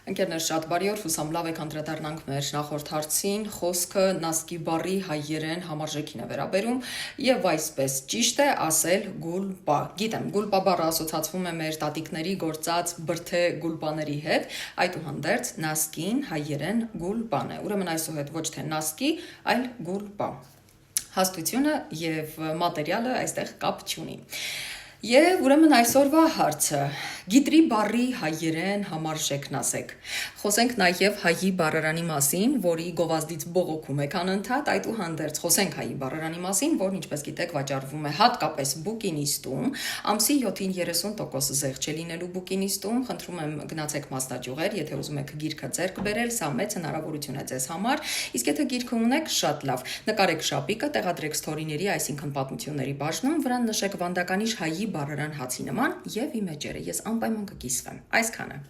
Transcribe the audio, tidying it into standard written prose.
Ընկերներ, շատ բարի օր, հուսամ լավ եք, անդրադառնանք մեր նախորդ հարցին, խոսքը նասկի բառի հայերեն համարժեքին է վերաբերում եւ այսպես ճիշտ է ասել գուլպա։ Գիտեմ, գուլպա բառը ասոցացվում է մեր տատիկների գործած բրթե գուլպաների հետ, այդուհանդերձ նասկին հայերեն գուլպան է։ Ուրեմն այսուհետ ոչ թե նասկի, այլ գուլպա։ Հաստությունը եւ մատերիալը այստեղ կապ չունի։ Եվ ուրեմն այսօրվա հարցը գիտրի բառի հայերեն համարժեքն ասեք։ Խոսենք նաև հայի բառարանի մասին, որի գովազդից բողոքում եք անընդհատ, այդուհանդերձ խոսենք հայի բառարանի մասին, որն ինչպես գիտեք վաճառվում է հատկապես բուկինիստում, ամսի 7-ին 30% զեղ չլինելու բուկինիստում, խնդրում եմ գնացեք մասնաճյուղեր, եթե ուզում եք գիրքը ձեռք բերել, սա մեծ հնարավորություն է ձեզ համար, իսկ եթե գիրքը ունեք, շատ լավ, նկարեք շապիկը, տեղադրեք սթորիների, այսինքն պատմությունների բաժնում, վրան նշեք վանդականիշ հայի բառարան հացի նման եւ իմեջերը, ես անպայման կկիսվեմ, այսքանը։